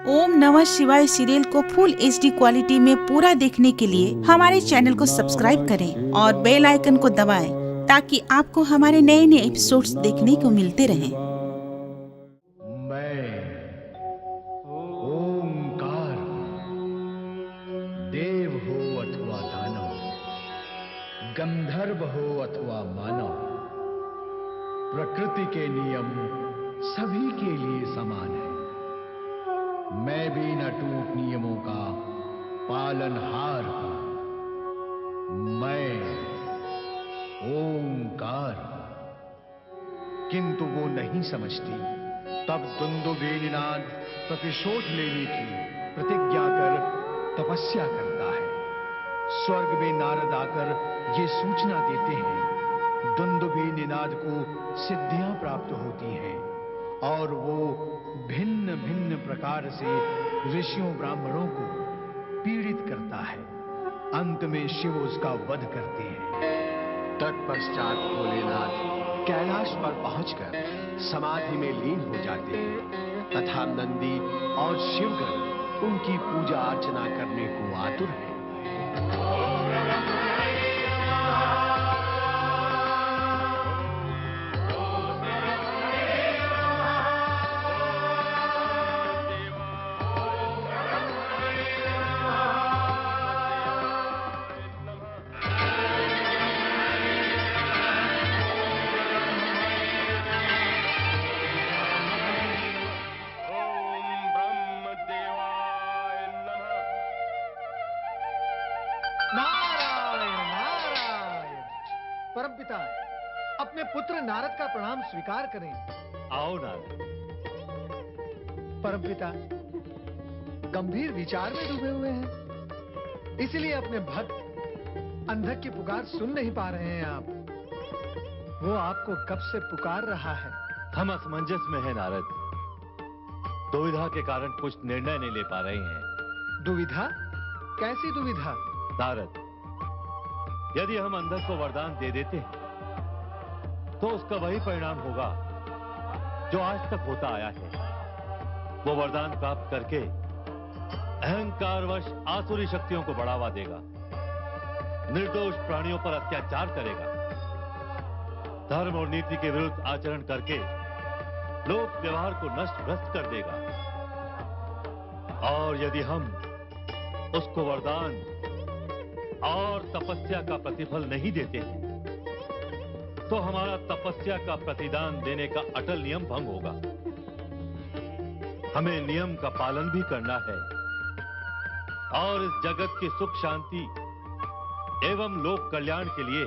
ओम नमः शिवाय सीरियल को फुल HD क्वालिटी में पूरा देखने के लिए हमारे चैनल को सब्सक्राइब करें और बेल आइकन को दबाएं ताकि आपको हमारे नए नए एपिसोड्स देखने को मिलते रहें। मैं ओंकार, देव हो अथवा दानव, गंधर्व हो अथवा मानव, प्रकृति के नियम सभी के लिए समान है। मैं भी न टूट नियमों का पालनहार हूं। मैं ओंकार हूं। किंतु वो नहीं समझती। तब दुंदुभि निनाद प्रतिशोध लेने की प्रतिज्ञा कर तपस्या करता है। स्वर्ग में नारद आकर ये सूचना देते हैं, दुंदुभि निनाद को सिद्धियां प्राप्त होती हैं और वो भिन्न भिन्न प्रकार से ऋषियों ब्राह्मणों को पीड़ित करता है। अंत में शिव उसका वध करते हैं। तत्पश्चात भोलेनाथ कैलाश पर पहुंचकर समाधि में लीन हो जाते हैं तथा नंदी और शिवगण उनकी पूजा अर्चना करने को आतुर हैं। नारायण नारायण। परमपिता, अपने पुत्र नारद का प्रणाम स्वीकार करें। आओ नारद। परमपिता, गंभीर विचार में डूबे हुए हैं, इसलिए अपने भक्त अंधक की पुकार सुन नहीं पा रहे हैं आप। वो आपको कब से पुकार रहा है। हम असमंजस में हैं नारद। दुविधा के कारण कुछ निर्णय नहीं ले पा रहे हैं। दुविधा? कैसी दुविधा? नारद, यदि हम अंधक को वरदान दे देते हैं तो उसका वही परिणाम होगा जो आज तक होता आया है। वो वरदान प्राप्त करके अहंकारवश आसुरी शक्तियों को बढ़ावा देगा, निर्दोष प्राणियों पर अत्याचार करेगा, धर्म और नीति के विरुद्ध आचरण करके लोक व्यवहार को नष्ट भ्रष्ट कर देगा। और यदि हम उसको वरदान और तपस्या का प्रतिफल नहीं देते हैं तो हमारा तपस्या का प्रतिदान देने का अटल नियम भंग होगा। हमें नियम का पालन भी करना है और इस जगत की सुख शांति एवं लोक कल्याण के लिए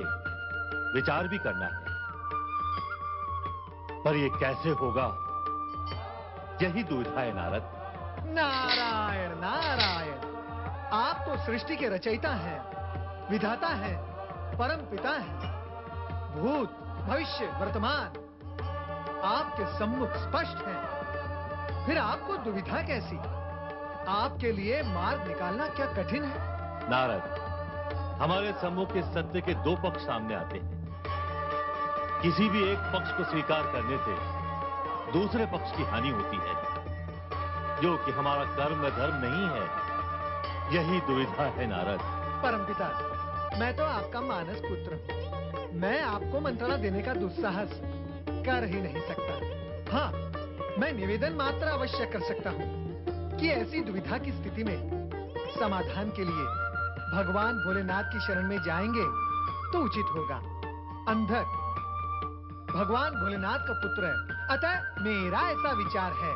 विचार भी करना है। पर यह कैसे होगा, यही दुविधा है नारद। नारायण नारायण। आप तो सृष्टि के रचयिता हैं, विधाता है, परम पिता है। भूत भविष्य वर्तमान आपके सम्मुख स्पष्ट है, फिर आपको दुविधा कैसी? आपके लिए मार्ग निकालना क्या कठिन है? नारद, हमारे सम्मुख इस सत्य के दो पक्ष सामने आते हैं। किसी भी एक पक्ष को स्वीकार करने से दूसरे पक्ष की हानि होती है, जो कि हमारा कर्म धर्म नहीं है। यही दुविधा है नारद। परमपिता, मैं तो आपका मानस पुत्र हूं। मैं आपको मंत्रणा देने का दुस्साहस कर ही नहीं सकता। हाँ, मैं निवेदन मात्र अवश्य कर सकता हूँ कि ऐसी दुविधा की स्थिति में समाधान के लिए भगवान भोलेनाथ की शरण में जाएंगे तो उचित होगा। अंधक भगवान भोलेनाथ का पुत्र है, अतः मेरा ऐसा विचार है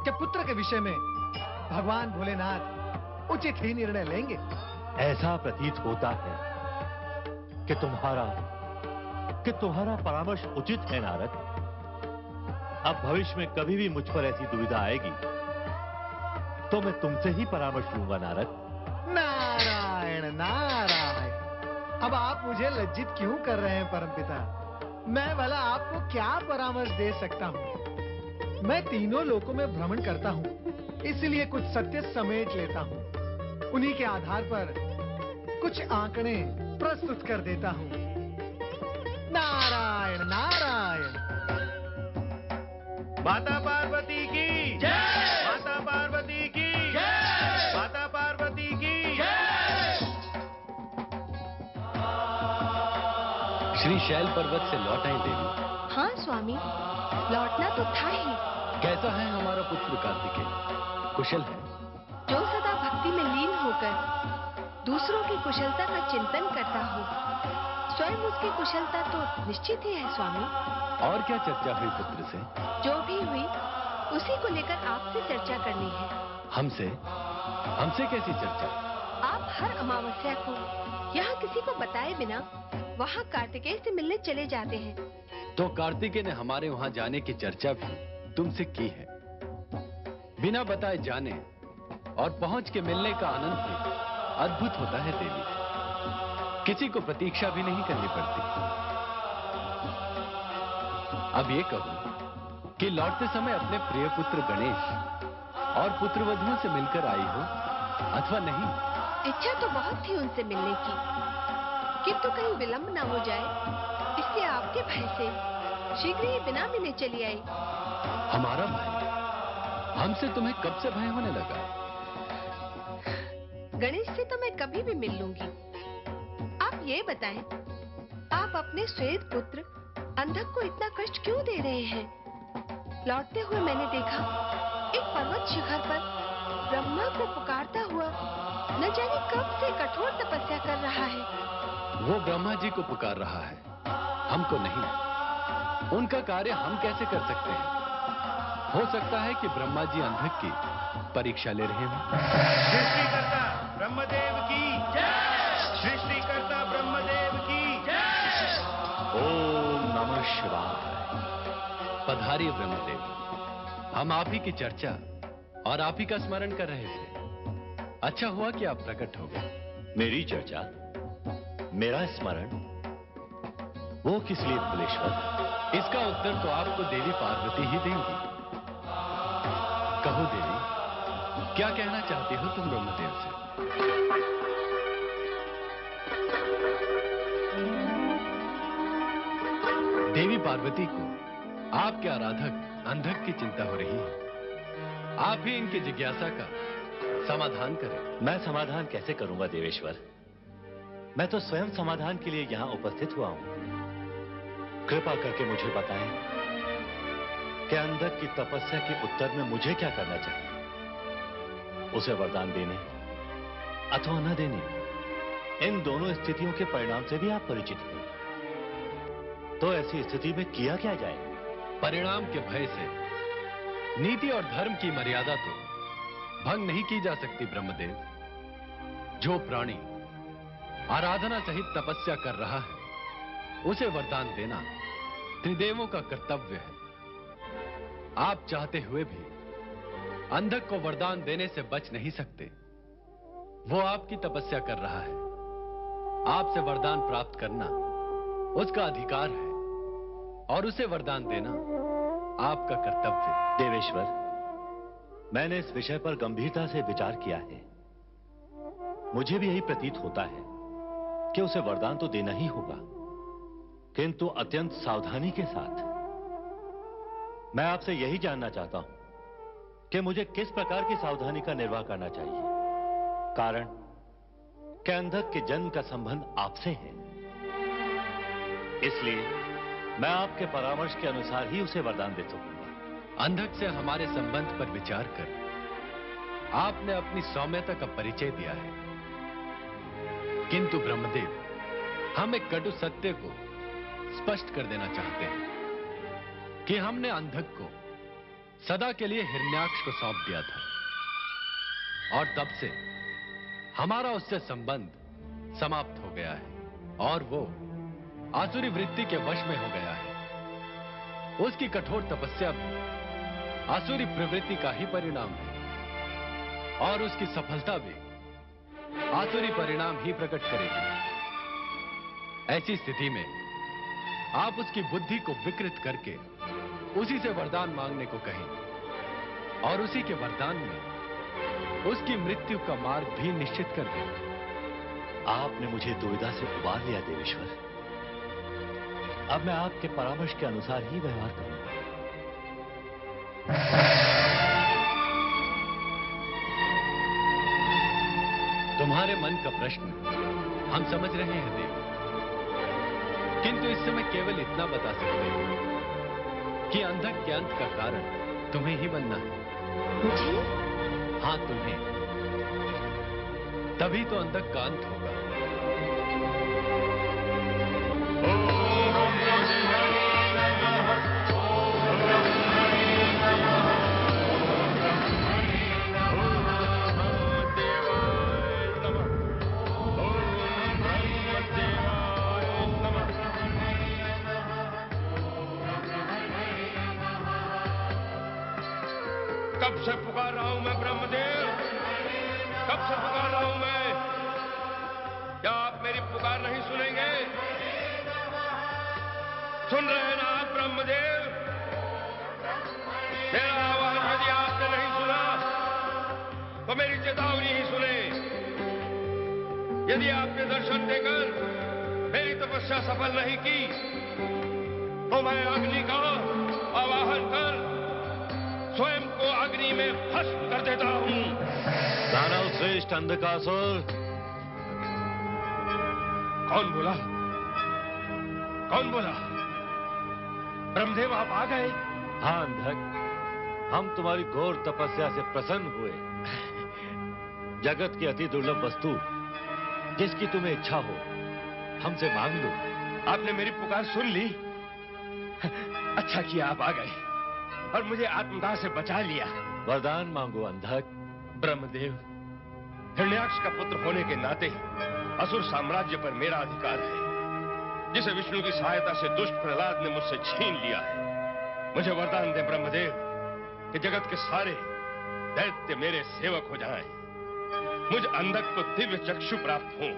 कि पुत्र के विषय में भगवान भोलेनाथ उचित ही निर्णय लेंगे। ऐसा प्रतीत होता है कि तुम्हारा परामर्श उचित है नारद। अब भविष्य में कभी भी मुझ पर ऐसी दुविधा आएगी तो मैं तुमसे ही परामर्श लूंगा नारद। नारायण नारायण। अब आप मुझे लज्जित क्यों कर रहे हैं परमपिता? मैं भला आपको क्या परामर्श दे सकता हूँ? मैं तीनों लोकों में भ्रमण करता हूँ, इसलिए कुछ सत्य समेट लेता हूँ। उन्हीं के आधार पर कुछ आंकड़े प्रस्तुत कर देता हूँ। नारायण नारायण। माता पार्वती की जय। माता श्री शैल पर्वत से लौट आई देवी? हाँ स्वामी, लौटना तो था ही। कैसा है हमारा पुत्र कार्तिकेय? कुशल है? जो सदा भक्ति में लीन होकर दूसरों की कुशलता का चिंतन करता हो, स्वयं उसकी कुशलता तो निश्चित ही है स्वामी। और क्या चर्चा हुई पुत्र से? जो भी हुई उसी को लेकर आपसे चर्चा करनी है। हमसे? हमसे कैसी चर्चा? आप हर अमावस्या को यहाँ किसी को बताए बिना वहाँ कार्तिकेय से मिलने चले जाते हैं। तो कार्तिकेय ने हमारे वहां जाने की चर्चा भी तुमसे की है। बिना बताए जाने और पहुंच के मिलने का आनंद भी अद्भुत होता है देवी। किसी को प्रतीक्षा भी नहीं करनी पड़ती। अब ये कहो कि लौटते समय अपने प्रिय पुत्र गणेश और पुत्रवधुओं से मिलकर आई हो अथवा नहीं? इच्छा तो बहुत थी उनसे मिलने की, किंतु कहीं विलंब ना हो जाए, इसलिए आपके भय से शीघ्र ही बिना मिले चली आई। हमारा भय? हमसे तुम्हें कब से भय होने लगा? गणेश से तो मैं कभी भी मिल लूंगी। आप ये बताएं, आप अपने श्वेत पुत्र अंधक को इतना कष्ट क्यों दे रहे हैं? लौटते हुए मैंने देखा एक पर्वत शिखर पर ब्रह्मा को पुकारता हुआ न जाने कब से कठोर तपस्या कर रहा है। वो ब्रह्मा जी को पुकार रहा है, हमको नहीं। उनका कार्य हम कैसे कर सकते हैं? हो सकता है कि ब्रह्मा जी अंधक की परीक्षा ले रहे हों। सृष्टिकर्ता ब्रह्मदेव की जय! सृष्टिकर्ता ब्रह्मदेव की जय! ओम नमः शिवाय। पधारिए ब्रह्मदेव, हम आप ही की चर्चा और आप ही का स्मरण कर रहे थे। अच्छा हुआ कि आप प्रकट हो गए। मेरी चर्चा, मेरा स्मरण, वो किस लिए भुलेश्वर? इसका उत्तर तो आपको देवी पार्वती ही देंगी। कहो देवी, क्या कहना चाहती हो तुम ब्रह्मदेव से? देवी पार्वती को आपके आराधक अंधक की चिंता हो रही है। आप ही इनकी जिज्ञासा का समाधान करें। मैं समाधान कैसे करूंगा देवेश्वर? मैं तो स्वयं समाधान के लिए यहां उपस्थित हुआ हूं। कृपा करके मुझे बताएं कि अंधक की तपस्या के उत्तर में मुझे क्या करना चाहिए? उसे वरदान देने अथवा न देने, इन दोनों स्थितियों के परिणाम से भी आप परिचित हैं। तो ऐसी स्थिति में किया क्या जाए? परिणाम के भय से नीति और धर्म की मर्यादा तो भंग नहीं की जा सकती ब्रह्मदेव। जो प्राणी आराधना सहित तपस्या कर रहा है, उसे वरदान देना त्रिदेवों का कर्तव्य है। आप चाहते हुए भी अंधक को वरदान देने से बच नहीं सकते। वो आपकी तपस्या कर रहा है। आपसे वरदान प्राप्त करना उसका अधिकार है और उसे वरदान देना आपका कर्तव्य। देवेश्वर, मैंने इस विषय पर गंभीरता से विचार किया है। मुझे भी यही प्रतीत होता है कि उसे वरदान तो देना ही होगा, किंतु अत्यंत सावधानी के साथ। मैं आपसे यही जानना चाहता हूं कि मुझे किस प्रकार की सावधानी का निर्वाह करना चाहिए। कारण कि अंधक के जन्म का संबंध आपसे है, इसलिए मैं आपके परामर्श के अनुसार ही उसे वरदान दे सकूंगा। अंधक से हमारे संबंध पर विचार कर आपने अपनी सौम्यता का परिचय दिया है, किंतु ब्रह्मदेव, हम एक कटु सत्य को स्पष्ट कर देना चाहते हैं कि हमने अंधक को सदा के लिए हिरण्याक्ष को सौंप दिया था और तब से हमारा उससे संबंध समाप्त हो गया है और वो आसुरी वृत्ति के वश में हो गया है। उसकी कठोर तपस्या भी आसुरी प्रवृत्ति का ही परिणाम है और उसकी सफलता भी आसुरी परिणाम ही प्रकट करेगी। ऐसी स्थिति में आप उसकी बुद्धि को विकृत करके उसी से वरदान मांगने को कहें और उसी के वरदान में उसकी मृत्यु का मार्ग भी निश्चित कर दें। आपने मुझे दुविधा से उबार लिया देवेश्वर। अब मैं आपके परामर्श के अनुसार ही व्यवहार करूंगा। तुम्हारे मन का प्रश्न हम समझ रहे हैं देव, किंतु इस समय केवल इतना बता सकते हैं कि अंधक के अंत का कारण तुम्हें ही बनना है। मुझे? हाँ, तुम्हें। तभी तो अंधक का अंत होगा। कब से पुकार रहा हूं मैं ब्रह्मदेव, कब से पुकार रहा हूं मैं। क्या आप मेरी पुकार नहीं सुनेंगे? सुन रहे हैं ना आप ब्रह्मदेव? मेरा आह्वान यदि आपने नहीं सुना तो मेरी चेतावनी ही सुने। यदि आपने दर्शन देकर मेरी तपस्या सफल नहीं की तो मैं अग्नि का आवाहन कर स्वयं को अग्नि में भस्म कर देता हूं। दानव श्रेष्ठ अंधकासुर। कौन बोला? कौन बोला? ब्रह्मदेव आप आ गए? हाँ अंधक, हम तुम्हारी घोर तपस्या से प्रसन्न हुए। जगत की अति दुर्लभ वस्तु जिसकी तुम्हें इच्छा हो हमसे मांग लो। आपने मेरी पुकार सुन ली? अच्छा किया आप आ गए और मुझे आत्मदाह से बचा लिया। वरदान मांगो अंधक। ब्रह्मदेव, हिरण्याक्ष का पुत्र होने के नाते असुर साम्राज्य पर मेरा अधिकार है, जिसे विष्णु की सहायता से दुष्ट प्रहलाद ने मुझसे छीन लिया है। मुझे वरदान दे ब्रह्मदेव कि जगत के सारे दैत्य मेरे सेवक हो जाएं, मुझ अंधक को दिव्य चक्षु प्राप्त हो।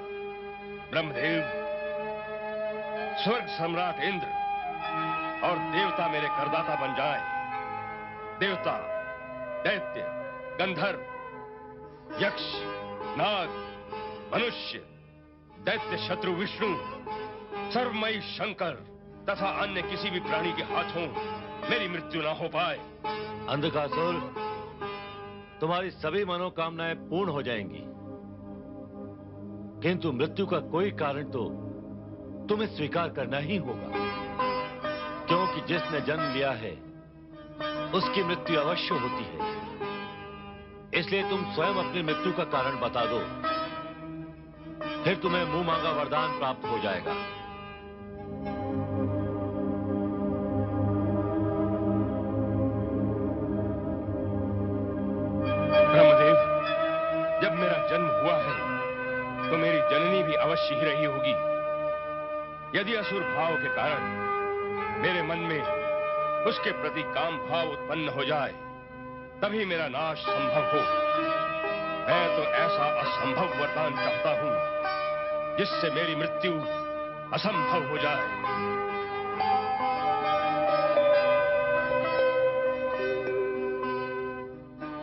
ब्रह्मदेव, स्वर्ग सम्राट इंद्र और देवता मेरे करदाता बन जाए। देवता, दैत्य, गंधर्व, यक्ष, नाग, मनुष्य, दैत्य शत्रु विष्णु, सर्वमयी शंकर तथा अन्य किसी भी प्राणी के हाथों मेरी मृत्यु ना हो पाए। अंधकासुर, तुम्हारी सभी मनोकामनाएं पूर्ण हो जाएंगी, किंतु मृत्यु का कोई कारण तो तुम्हें स्वीकार करना ही होगा, क्योंकि जिसने जन्म लिया है उसकी मृत्यु अवश्य होती है। इसलिए तुम स्वयं अपनी मृत्यु का कारण बता दो, फिर तुम्हें मुंह मांगा वरदान प्राप्त हो जाएगा। ब्रह्मदेव, जब मेरा जन्म हुआ है तो मेरी जननी भी अवश्य ही रही होगी। यदि असुर भाव के कारण मेरे मन में उसके प्रति काम भाव उत्पन्न हो जाए तभी मेरा नाश संभव हो। मैं तो ऐसा असंभव वरदान चाहता हूं जिससे मेरी मृत्यु असंभव हो जाए।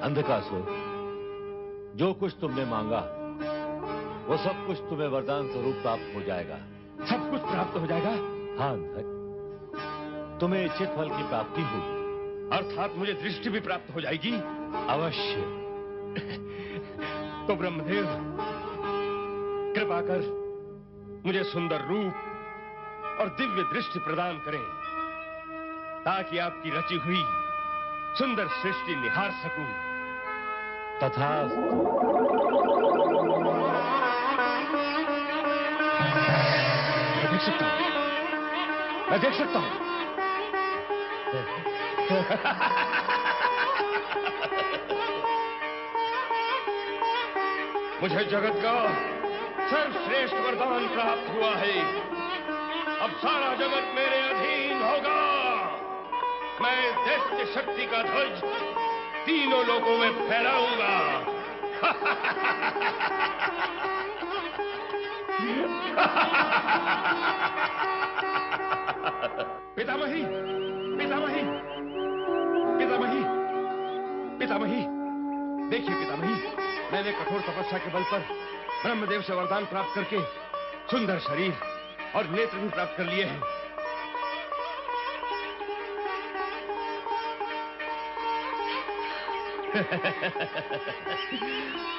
अंधकासुर, जो कुछ तुमने मांगा वो सब कुछ तुम्हें वरदान स्वरूप प्राप्त हो जाएगा। सब कुछ प्राप्त हो जाएगा? हाँ अंधक, तुम्हें इच्छित फल की प्राप्ति होगी। अर्थात मुझे दृष्टि भी प्राप्त हो जाएगी? अवश्य। तो ब्रह्मदेव, कृपा कर मुझे सुंदर रूप और दिव्य दृष्टि प्रदान करें, ताकि आपकी रची हुई सुंदर सृष्टि निहार सकूं। तथास्तु। मैं देख सकता हूं, मैं देख सकता हूं। मुझे जगत का सर्वश्रेष्ठ वरदान प्राप्त हुआ है। अब सारा जगत मेरे अधीन होगा। मैं दैत्य शक्ति का ध्वज तीनों लोकों में फहराऊंगा। पितामही, पितामही, पितामही, पितामही, देखिए पितामही, मैंने कठोर तपस्या के बल पर ब्रह्मदेव से वरदान प्राप्त करके सुंदर शरीर और नेत्र भी प्राप्त कर लिए हैं।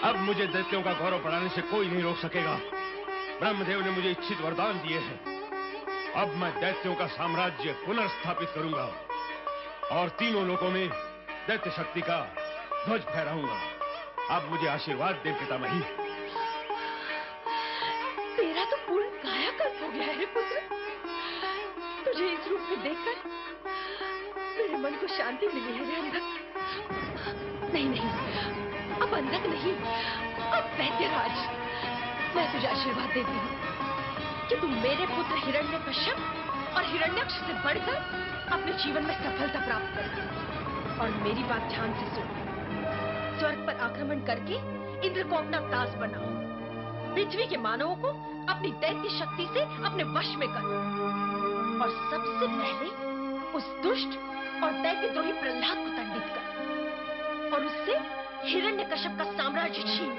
अब मुझे दैत्यों का गौरव बढ़ाने से कोई नहीं रोक सकेगा। ब्रह्मदेव ने मुझे इच्छित वरदान दिए हैं। अब मैं दैत्यों का साम्राज्य पुनर्स्थापित करूंगा और तीनों लोकों में दैत्य शक्ति का ध्वज फहराऊंगा। अब मुझे आशीर्वाद दे पितामही। तेरा तो पूर्ण कायाकल्प हो गया है पुत्र। तुझे इस रूप में देखकर मेरे मन को शांति मिली है रे अंधक। नहीं नहीं, अब अंधक नहीं, अब दैत्यराज। मैं तुझे आशीर्वाद देती हूँ कि तुम मेरे पुत्र हिरण्यकश्यप और हिरण्याक्ष से बढ़कर अपने जीवन में सफलता प्राप्त कर। और मेरी बात ध्यान से सुन। स्वर्ग पर आक्रमण करके इंद्र को अपना दास बनाओ। पृथ्वी के मानवों को अपनी दैत्य शक्ति से अपने वश में कर। और सबसे पहले उस दुष्ट और दैत्यद्रोही प्रहलाद को दंडित कर और उससे हिरण्यकश्यप का साम्राज्य छीन।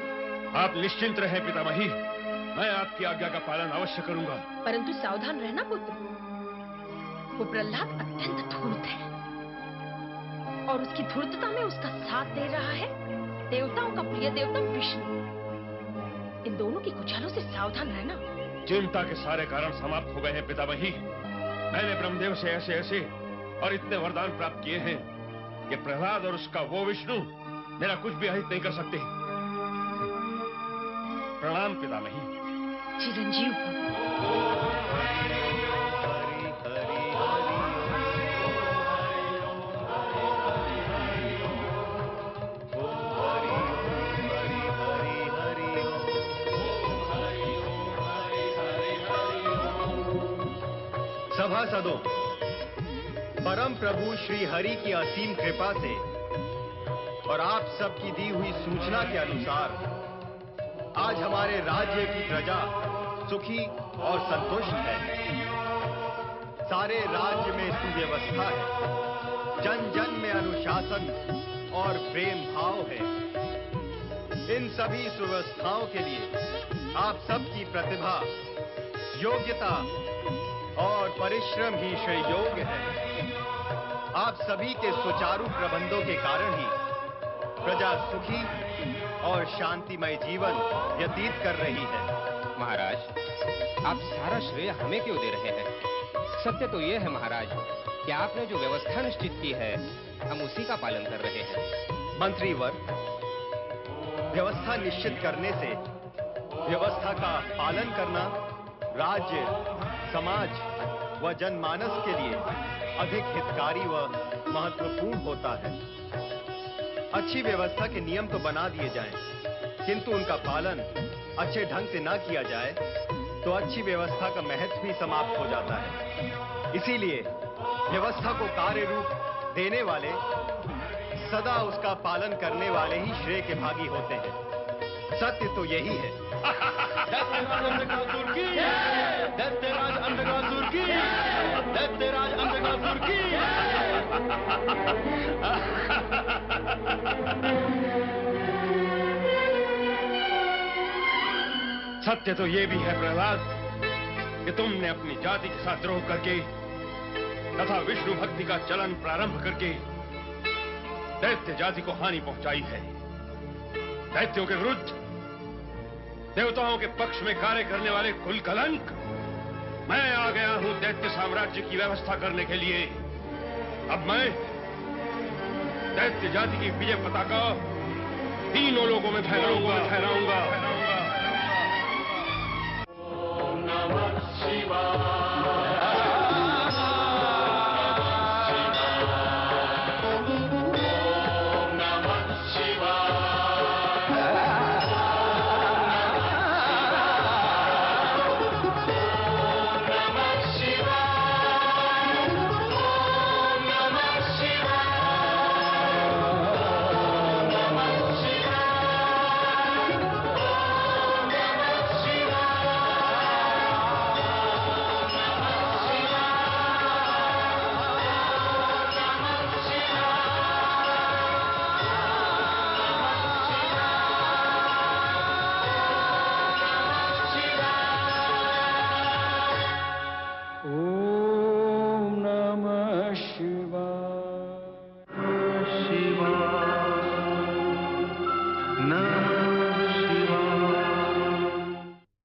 आप निश्चिंत रहें पितामही, मैं आपकी आज्ञा का पालन अवश्य करूंगा। परंतु सावधान रहना पुत्र, वो प्रहलाद अत्यंत धूर्त है और उसकी धूर्तता में उसका साथ दे रहा है देवताओं का प्रिय देवता विष्णु। इन दोनों की कुचालों से सावधान रहना। चिंता के सारे कारण समाप्त हो गए हैं पितामही। मैंने ब्रह्मदेव से ऐसे ऐसे और इतने वरदान प्राप्त किए हैं कि प्रहलाद और उसका वो विष्णु मेरा कुछ भी अहित नहीं कर सकते। प्रणाम पितामही। चिरंजीव सभासदों, परम प्रभु श्री हरि की असीम कृपा से और आप सबकी दी हुई सूचना के अनुसार आज हमारे राज्य की प्रजा सुखी और संतुष्ट है। सारे राज्य में सुव्यवस्था है, जन जन में अनुशासन और प्रेम भाव है। इन सभी सुव्यवस्थाओं के लिए आप सबकी प्रतिभा, योग्यता और परिश्रम ही श्रेय योग्य है। आप सभी के सुचारू प्रबंधों के कारण ही प्रजा सुखी और शांतिमय जीवन व्यतीत कर रही है। महाराज, आप सारा श्रेय हमें क्यों दे रहे हैं? सत्य तो ये है महाराज कि आपने जो व्यवस्था निश्चित की है हम उसी का पालन कर रहे हैं। मंत्रीवर, व्यवस्था निश्चित करने से व्यवस्था का पालन करना राज्य, समाज व जनमानस के लिए अधिक हितकारी व महत्वपूर्ण होता है। अच्छी व्यवस्था के नियम तो बना दिए जाएं, किंतु उनका पालन अच्छे ढंग से ना किया जाए तो अच्छी व्यवस्था का महत्व भी समाप्त हो जाता है। इसीलिए व्यवस्था को कार्य रूप देने वाले सदा उसका पालन करने वाले ही श्रेय के भागी होते हैं। सत्य तो यही है। दैत्यराज अंधकासुर की, दैत्यराज अंधकासुर की, दैत्यराज अंधकासुर की। सत्य तो ये भी है प्रहलाद कि तुमने अपनी जाति के साथ द्रोह करके तथा विष्णु भक्ति का चलन प्रारंभ करके दैत्य जाति को हानि पहुंचाई है। दैत्यों के विरुद्ध देवताओं के पक्ष में कार्य करने वाले कुल कलंक, मैं आ गया हूं दैत्य साम्राज्य की व्यवस्था करने के लिए। अब मैं दैत्य जाति की विजय पताका तीनों लोगों में फहराऊंगा। ओम नमः शिवाय। न